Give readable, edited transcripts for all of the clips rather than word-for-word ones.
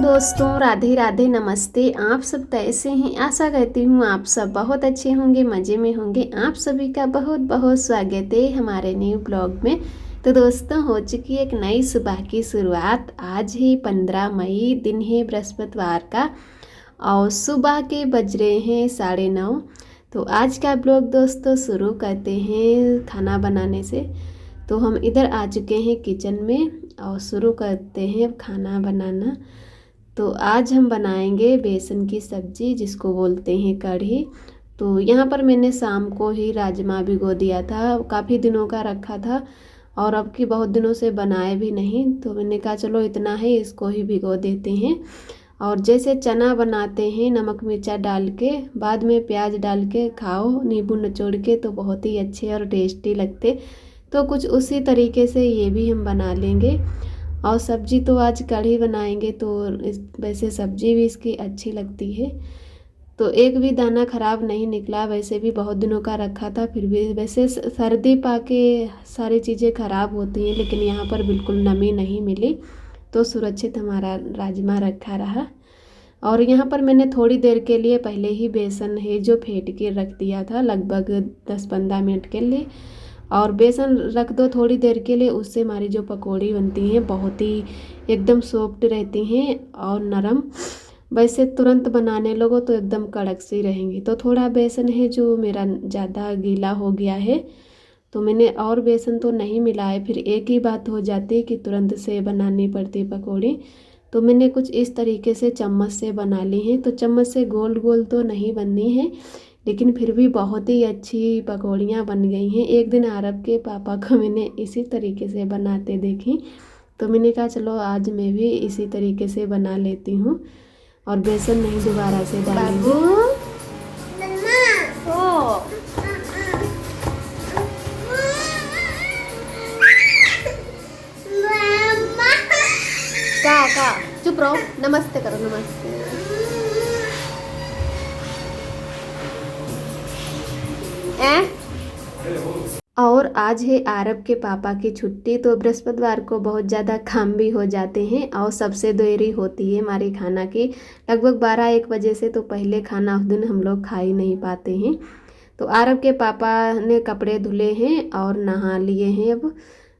दोस्तों, राधे राधे, नमस्ते। आप सब कैसे हैं? आशा करती हूँ आप सब बहुत अच्छे होंगे, मज़े में होंगे। आप सभी का बहुत बहुत स्वागत है हमारे न्यू ब्लॉग में। तो दोस्तों, हो चुकी एक नई सुबह की शुरुआत। आज है 15 मई, दिन है बृहस्पतिवार का और सुबह के बज रहे हैं 9:30। तो आज का ब्लॉग दोस्तों शुरू करते हैं खाना बनाने से। तो हम इधर आ चुके हैं किचन में और शुरू करते हैं खाना बनाना। तो आज हम बनाएंगे बेसन की सब्ज़ी, जिसको बोलते हैं कढ़ी। तो यहाँ पर मैंने शाम को ही राजमा भिगो दिया था, काफ़ी दिनों का रखा था और अब की बहुत दिनों से बनाए भी नहीं। तो मैंने कहा चलो इतना है, इसको ही भिगो देते हैं। और जैसे चना बनाते हैं नमक मिर्चा डाल के, बाद में प्याज डाल के खाओ नींबू निचोड़ के, तो बहुत ही अच्छे और टेस्टी लगते। तो कुछ उसी तरीके से ये भी हम बना लेंगे। और सब्जी तो आज कढ़ी बनाएंगे, तो वैसे सब्जी भी इसकी अच्छी लगती है। तो एक भी दाना ख़राब नहीं निकला, वैसे भी बहुत दिनों का रखा था। फिर भी वैसे सर्दी पाके सारी चीज़ें ख़राब होती हैं, लेकिन यहाँ पर बिल्कुल नमी नहीं मिली, तो सुरक्षित हमारा राजमा रखा रहा। और यहाँ पर मैंने थोड़ी देर के लिए पहले ही बेसन है जो फेंट के रख दिया था, लगभग 10-15 मिनट के लिए। और बेसन रख दो थोड़ी देर के लिए, उससे हमारी जो पकौड़ी बनती हैं बहुत ही एकदम सॉफ्ट रहती हैं और नरम। वैसे तुरंत बनाने लगो तो एकदम कड़क सी रहेंगी। तो थोड़ा बेसन है जो मेरा ज़्यादा गीला हो गया है, तो मैंने और बेसन तो नहीं मिलाया। फिर एक ही बात हो जाती कि तुरंत से बनानी पड़ती पकौड़ी। तो मैंने कुछ इस तरीके से चम्मच से बना ली हैं। तो चम्मच से गोल गोल तो नहीं बननी है, लेकिन फिर भी बहुत ही अच्छी पकौड़ियाँ बन गई हैं। एक दिन आरब के पापा को मैंने इसी तरीके से बनाते देखी, तो मैंने कहा चलो आज मैं भी इसी तरीके से बना लेती हूँ और बेसन नहीं दोबारा से डालूंगी। का चुप रहो, नमस्ते करो, नमस्ते। और आज है आरब के पापा की छुट्टी, तो बृहस्पतिवार को बहुत ज़्यादा काम भी हो जाते हैं और सबसे देरी होती है हमारी खाना की, लगभग 12-1 बजे से। तो पहले खाना उस दिन हम लोग खा ही नहीं पाते हैं। तो आरब के पापा ने कपड़े धुले हैं और नहा लिए हैं। अब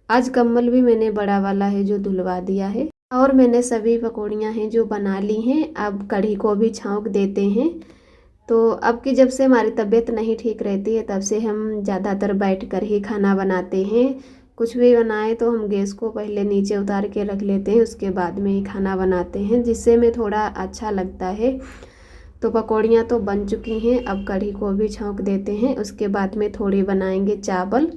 आज कम्बल भी मैंने बड़ा वाला है जो धुलवा दिया है। और मैंने सभी पकौड़ियाँ हैं जो बना ली हैं। अब कढ़ी को भी छौंक देते हैं। तो अब की जब से हमारी तबीयत नहीं ठीक रहती है, तब से हम ज़्यादातर बैठ कर ही खाना बनाते हैं। कुछ भी बनाए तो हम गैस को पहले नीचे उतार के रख लेते हैं, उसके बाद में ही खाना बनाते हैं, जिससे में थोड़ा अच्छा लगता है। तो पकौड़ियाँ तो बन चुकी हैं, अब कढ़ी को भी छौंक देते हैं। उसके बाद में थोड़ी बनाएंगे चावल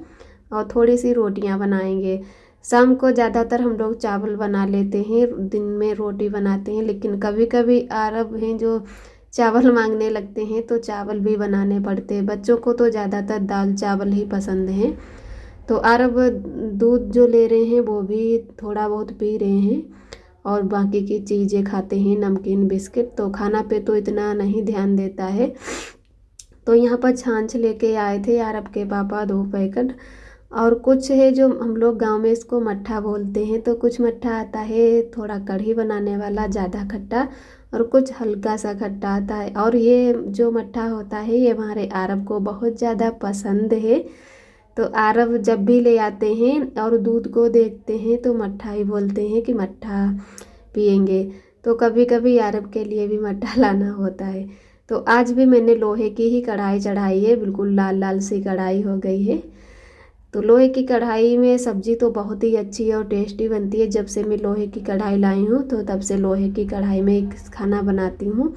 और थोड़ी सी रोटियाँ बनाएंगे। शाम को ज़्यादातर हम लोग चावल बना लेते हैं, दिन में रोटी बनाते हैं। लेकिन कभी कभी अरब हैं जो चावल मांगने लगते हैं, तो चावल भी बनाने पड़ते हैं। बच्चों को तो ज़्यादातर दाल चावल ही पसंद हैं। तो अरब दूध जो ले रहे हैं वो भी थोड़ा बहुत पी रहे हैं और बाकी की चीज़ें खाते हैं, नमकीन बिस्किट। तो खाना पे तो इतना नहीं ध्यान देता है। तो यहाँ पर छाछ लेके आए थे अरब के पापा 2 पैकेट। और कुछ है जो हम लोग गांव में इसको मट्ठा बोलते हैं। तो कुछ मट्ठा आता है थोड़ा कढ़ी बनाने वाला, ज़्यादा खट्टा, और कुछ हल्का सा खट्टा आता है। और ये जो मट्ठा होता है ये हमारे अरब को बहुत ज़्यादा पसंद है। तो अरब जब भी ले आते हैं और दूध को देखते हैं तो मट्ठा ही बोलते हैं कि मट्ठा पियेंगे। तो कभी कभी अरब के लिए भी मट्ठा लाना होता है। तो आज भी मैंने लोहे की ही कढ़ाई चढ़ाई है, बिल्कुल लाल लाल सी कढ़ाई हो गई है। तो लोहे की कढ़ाई में सब्ज़ी तो बहुत ही अच्छी और टेस्टी बनती है। जब से मैं लोहे की कढ़ाई लाई हूँ तो तब से लोहे की कढ़ाई में खाना बनाती हूँ।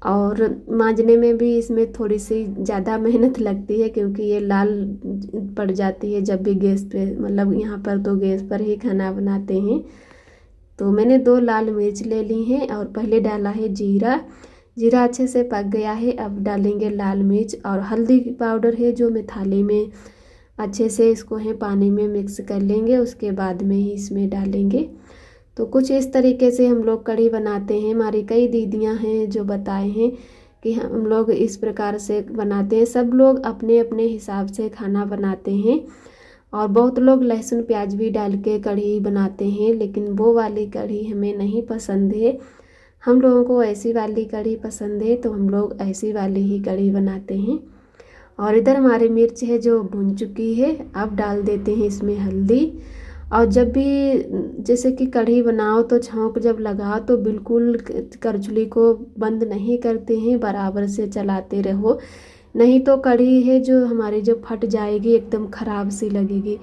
और मांजने में भी इसमें थोड़ी सी ज़्यादा मेहनत लगती है, क्योंकि ये लाल पड़ जाती है जब भी गैस पे, मतलब यहाँ पर तो गैस पर ही खाना बनाते हैं। तो मैंने 2 लाल मिर्च ले ली हैं और पहले डाला है जीरा। जीरा अच्छे से पक गया है, अब डालेंगे लाल मिर्च। और हल्दी पाउडर है जो मैं थाली में अच्छे से इसको है पानी में मिक्स कर लेंगे, उसके बाद में ही इसमें डालेंगे। तो कुछ इस तरीके से हम लोग कढ़ी बनाते हैं। हमारी कई दीदियां हैं जो बताए हैं कि हम लोग इस प्रकार से बनाते हैं। सब लोग अपने अपने हिसाब से खाना बनाते हैं और बहुत लोग लहसुन प्याज भी डाल के कढ़ी बनाते हैं, लेकिन वो वाली कढ़ी हमें नहीं पसंद है। हम लोगों को ऐसी वाली कढ़ी पसंद है तो हम लोग ऐसी वाली ही कढ़ी बनाते हैं। और इधर हमारी मिर्च है जो भुन चुकी है। अब डाल देते हैं इसमें हल्दी। और जब भी जैसे कि कढ़ी बनाओ तो छौंक जब लगाओ तो बिल्कुल करछुली को बंद नहीं करते हैं, बराबर से चलाते रहो, नहीं तो कढ़ी है जो हमारी जो फट जाएगी, एकदम ख़राब सी लगेगी।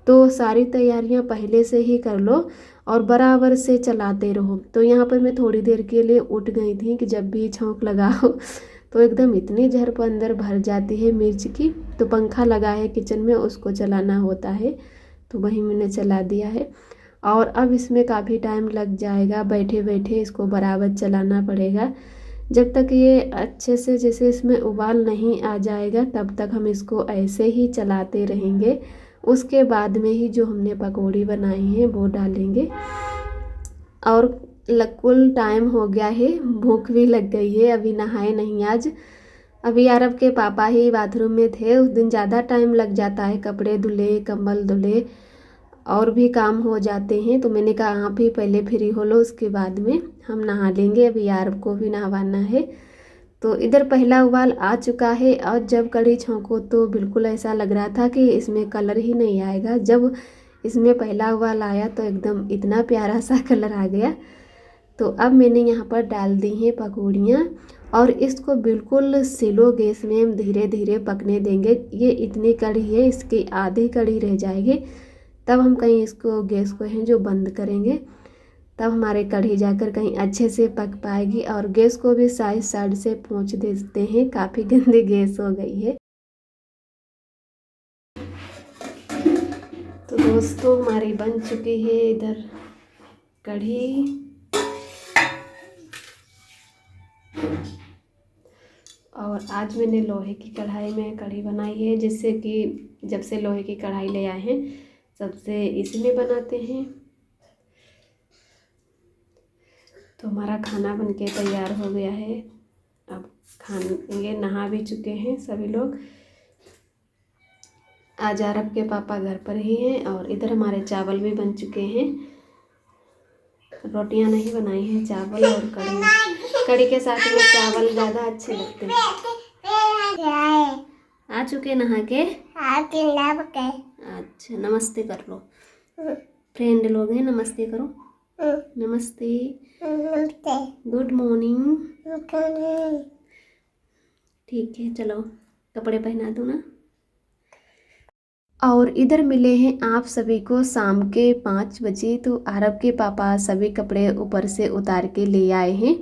तो सारी तैयारियां पहले से ही कर लो और बराबर से चलाते रहो। तो यहाँ पर मैं थोड़ी देर के लिए उठ गई थी कि जब भी छौंक लगाओ तो एकदम इतनी झड़प अंदर भर जाती है मिर्च की। तो पंखा लगा है किचन में, उसको चलाना होता है, तो वही मैंने चला दिया है। और अब इसमें काफ़ी टाइम लग जाएगा, बैठे बैठे इसको बराबर चलाना पड़ेगा। जब तक ये अच्छे से जैसे इसमें उबाल नहीं आ जाएगा तब तक हम इसको ऐसे ही चलाते रहेंगे। उसके बाद में ही जो हमने पकौड़ी बनाई हैं वो डालेंगे। और कुल टाइम हो गया है, भूख भी लग गई है, अभी नहाए नहीं आज। अभी आरव के पापा ही बाथरूम में थे, उस दिन ज़्यादा टाइम लग जाता है, कपड़े धुले, कंबल धुले और भी काम हो जाते हैं। तो मैंने कहा आप ही पहले फ्री हो लो, उसके बाद में हम नहा लेंगे, अभी आरव को भी नहवाना है। तो इधर पहला उबाल आ चुका है और जब कढ़ी छौंको तो बिल्कुल ऐसा लग रहा था कि इसमें कलर ही नहीं आएगा। जब इसमें पहला उबाल आया तो एकदम इतना प्यारा सा कलर आ गया। तो अब मैंने यहाँ पर डाल दी हैं पकौड़ियाँ और इसको बिल्कुल स्लो गैस में हम धीरे धीरे पकने देंगे। ये इतनी कढ़ी है, इसकी आधी कढ़ी रह जाएगी, तब हम कहीं इसको गैस को हैं जो बंद करेंगे, तब हमारे कढ़ी जाकर कहीं अच्छे से पक पाएगी। और गैस को भी साइड साइड से पोंछ देते हैं, काफ़ी गंदी गैस हो गई है। तो दोस्तों हमारी बन चुकी है इधर कढ़ी। और आज मैंने लोहे की कढ़ाई में कढ़ी बनाई है, जिससे कि जब से लोहे की कढ़ाई ले आए हैं सबसे इसी में बनाते हैं। तो हमारा खाना बनके तैयार हो गया है, अब खाएंगे। नहा भी चुके हैं सभी लोग। आज आरव के पापा घर पर ही हैं। और इधर हमारे चावल भी बन चुके हैं, रोटियां नहीं बनाई हैं, चावल और कढ़ी। कढ़ी के साथ में चावल ज़्यादा अच्छे लगते हैं। आ चुके नहा के? अच्छा, नमस्ते कर लो, फ्रेंड लोग हैं, नमस्ते करो। नमस्ते, गुड मॉर्निंग। ठीक है, चलो कपड़े पहना दो ना। और इधर मिले हैं आप सभी को शाम के 5 बजे। तो आरव के पापा सभी कपड़े ऊपर से उतार के ले आए हैं।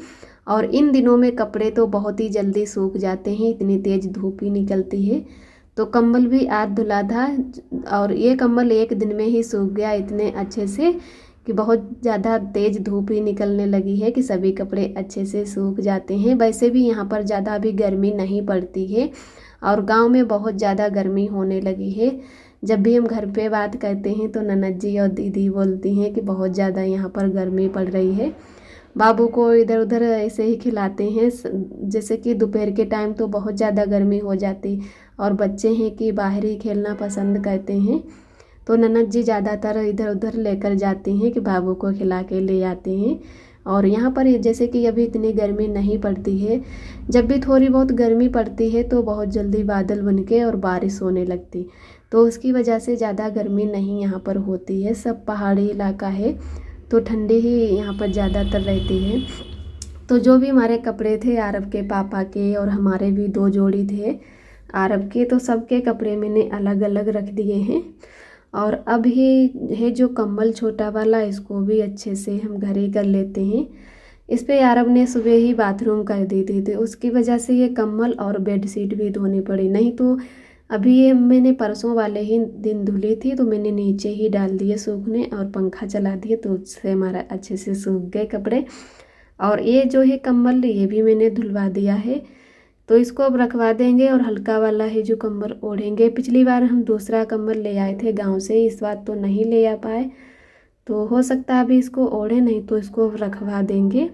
और इन दिनों में कपड़े तो बहुत ही जल्दी सूख जाते हैं, इतनी तेज़ धूप ही निकलती है। तो कंबल भी आज धुला था और ये कंबल एक दिन में ही सूख गया इतने अच्छे से कि बहुत ज़्यादा तेज़ धूप ही निकलने लगी है कि सभी कपड़े अच्छे से सूख जाते हैं। वैसे भी यहाँ पर ज़्यादा अभी गर्मी नहीं पड़ती है और गांव में बहुत ज़्यादा गर्मी होने लगी है। जब भी हम घर पे बात करते हैं तो ननद जी और दीदी बोलती हैं कि बहुत ज़्यादा यहाँ पर गर्मी पड़ रही है। बाबू को इधर उधर ऐसे ही खिलाते हैं, जैसे कि दोपहर के टाइम तो बहुत ज़्यादा गर्मी हो जाती और बच्चे हैं कि बाहर ही खेलना पसंद करते हैं। तो ननद जी ज़्यादातर इधर उधर लेकर जाती हैं कि बाबू को खिला के ले आते हैं। और यहाँ पर जैसे कि अभी इतनी गर्मी नहीं पड़ती है, जब भी थोड़ी बहुत गर्मी पड़ती है तो बहुत जल्दी बादल बनके और बारिश होने लगती, तो उसकी वजह से ज़्यादा गर्मी नहीं यहाँ पर होती है। सब पहाड़ी इलाका है तो ठंडी ही यहाँ पर ज़्यादातर रहती है। तो जो भी हमारे कपड़े थे आरव के पापा के और हमारे भी 2 जोड़ी थे आरव के, तो सबके कपड़े मैंने अलग अलग रख दिए हैं। और अब ये है जो कंबल छोटा वाला, इसको भी अच्छे से हम घर ही कर लेते हैं। इस पे आरव ने सुबह ही बाथरूम कर दी थी, तो उसकी वजह से ये कंबल और बेडशीट भी धोनी पड़ी, नहीं तो अभी ये मैंने परसों वाले ही दिन धुली थी तो मैंने नीचे ही डाल दिए सूखने और पंखा चला दिए, तो उससे हमारा अच्छे से सूख गए कपड़े। और ये जो है कंबल, ये भी मैंने धुलवा दिया है, तो इसको अब रखवा देंगे और हल्का वाला है जो कंबल ओढ़ेंगे। पिछली बार हम दूसरा कंबल ले आए थे गांव से, इस बार तो नहीं ले आ पाए, तो हो सकता है अभी इसको ओढ़े, नहीं तो इसको रखवा देंगे।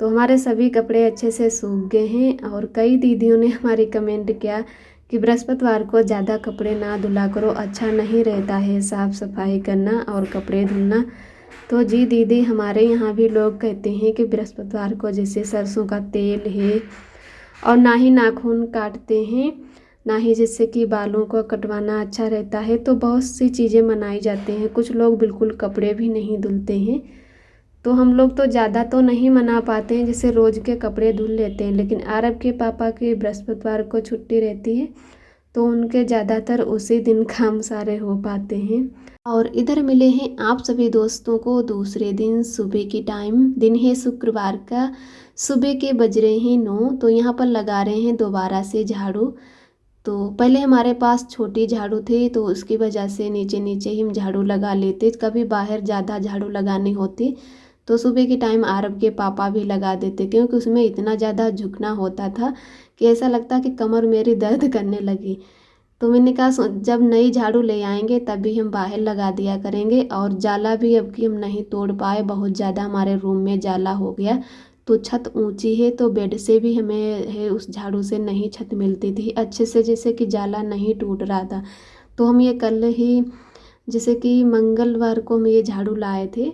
तो हमारे सभी कपड़े अच्छे से सूख गए हैं। और कई दीदियों ने हमारी कमेंट किया कि बृहस्पतिवार को ज़्यादा कपड़े ना धुला करो, अच्छा नहीं रहता है साफ़ सफाई करना और कपड़े धुलना। तो जी दीदी, हमारे यहाँ भी लोग कहते हैं कि बृहस्पतिवार को जैसे सरसों का तेल है, और ना ही नाखून काटते हैं, ना ही जैसे कि बालों को कटवाना अच्छा रहता है। तो बहुत सी चीज़ें मनाई जाती हैं। कुछ लोग बिल्कुल कपड़े भी नहीं धुलते हैं। तो हम लोग तो ज़्यादा तो नहीं मना पाते हैं, जैसे रोज़ के कपड़े धुल लेते हैं। लेकिन आरब के पापा की बृहस्पतिवार को छुट्टी रहती है, तो उनके ज़्यादातर उसी दिन काम सारे हो पाते हैं। और इधर मिले हैं आप सभी दोस्तों को दूसरे दिन सुबह की टाइम। दिन है शुक्रवार का, सुबह के बज रहे हैं 9। तो यहाँ पर लगा रहे हैं दोबारा से झाड़ू। तो पहले हमारे पास छोटी झाड़ू थी, तो उसकी वजह से नीचे नीचे ही हम झाड़ू लगा लेते, कभी बाहर ज़्यादा झाड़ू लगानी होती तो सुबह के टाइम आरब के पापा भी लगा देते, क्योंकि उसमें इतना ज़्यादा झुकना होता था कि ऐसा लगता कि कमर मेरी दर्द करने लगी। तो मैंने कहा जब नई झाड़ू ले आएंगे तब भी हम बाहर लगा दिया करेंगे। और जाला भी अब की हम नहीं तोड़ पाए, बहुत ज़्यादा हमारे रूम में जाला हो गया। तो छत ऊंची है, तो बेड से भी हमें है उस झाड़ू से नहीं छत मिलती थी अच्छे से, जैसे कि जाला नहीं टूट रहा था। तो हम ये कल ही, जैसे कि मंगलवार को हम ये झाड़ू लाए थे।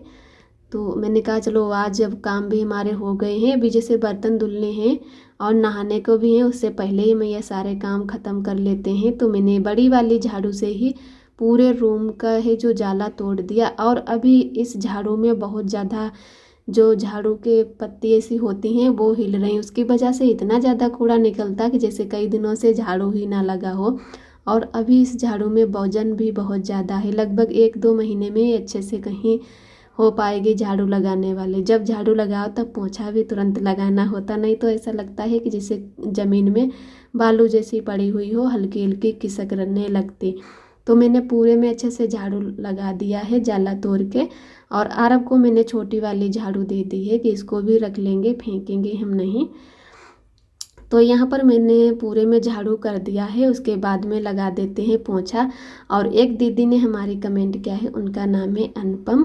तो मैंने कहा चलो आज जब काम भी हमारे हो गए हैं, अभी जैसे बर्तन धुलने हैं और नहाने को भी हैं, उससे पहले ही मैं ये सारे काम ख़त्म कर लेते हैं। तो मैंने बड़ी वाली झाड़ू से ही पूरे रूम का है जो जाला तोड़ दिया। और अभी इस झाड़ू में बहुत ज़्यादा जो झाड़ू के पत्ती ऐसी होती हैं वो हिल रही, उसकी वजह से इतना ज़्यादा कूड़ा निकलता कि जैसे कई दिनों से झाड़ू ही ना लगा हो। और अभी इस झाड़ू में वजन भी बहुत ज़्यादा है, लगभग 1-2 महीने में अच्छे से कहीं हो पाएगी झाड़ू लगाने वाले। जब झाड़ू लगाओ तब पोंछा भी तुरंत लगाना होता, नहीं तो ऐसा लगता है कि जैसे ज़मीन में बालू जैसी पड़ी हुई हो, हल्की हल्की खिसक रने लगती। तो मैंने पूरे में अच्छे से झाड़ू लगा दिया है जाला तोड़ के। और आरब को मैंने छोटी वाली झाड़ू दे दी है कि इसको भी रख लेंगे, फेंकेंगे हम नहीं। तो यहाँ पर मैंने पूरे में झाड़ू कर दिया है, उसके बाद में लगा देते हैं पोंछा। और एक दीदी ने हमारी कमेंट किया है, उनका नाम है अनुपम।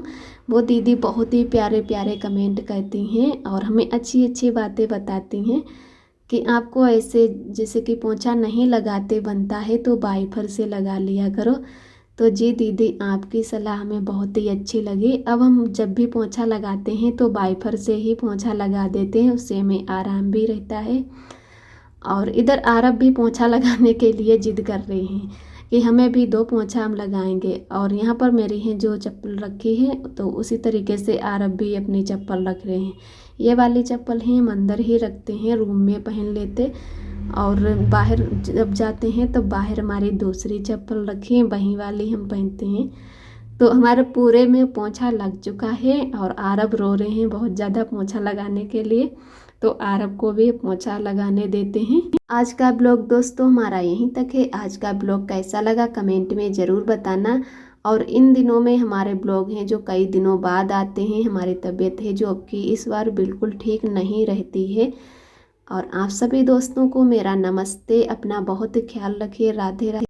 वो दीदी बहुत ही प्यारे प्यारे कमेंट करती हैं और हमें अच्छी अच्छी बातें बताती हैं कि आपको ऐसे जैसे कि पोंछा नहीं लगाते बनता है तो वाइपर से लगा लिया करो। तो जी दीदी, आपकी सलाह हमें बहुत ही अच्छी लगी। अब हम जब भी पोंछा लगाते हैं तो वाइपर से ही पोंछा लगा देते हैं, उससे हमें आराम भी रहता है। और इधर आरब भी पोंछा लगाने के लिए जिद कर रहे हैं कि हमें भी 2 पोंछा हम लगाएंगे। और यहाँ पर मेरी हैं जो चप्पल रखी है, तो उसी तरीके से आरब भी अपनी चप्पल रख रहे हैं। ये वाली चप्पल है हम अंदर ही रखते हैं, रूम में पहन लेते, और बाहर जब जाते हैं तो बाहर हमारी दूसरी चप्पल रखी है, वही वाली हम पहनते हैं। तो हमारे पूरे में पोंछा लग चुका है और आरब रो रहे हैं बहुत ज़्यादा पोंछा लगाने के लिए। तो आरब को भी पोंछा लगाने देते हैं। आज का ब्लॉग दोस्तों हमारा यहीं तक है। आज का ब्लॉग कैसा लगा कमेंट में ज़रूर बताना। और इन दिनों में हमारे ब्लॉग हैं जो कई दिनों बाद आते हैं। हमारी तबीयत है जो अब की इस बार बिल्कुल ठीक नहीं रहती है। और आप सभी दोस्तों को मेरा नमस्ते। अपना बहुत ख्याल रखिए। राधे राधे।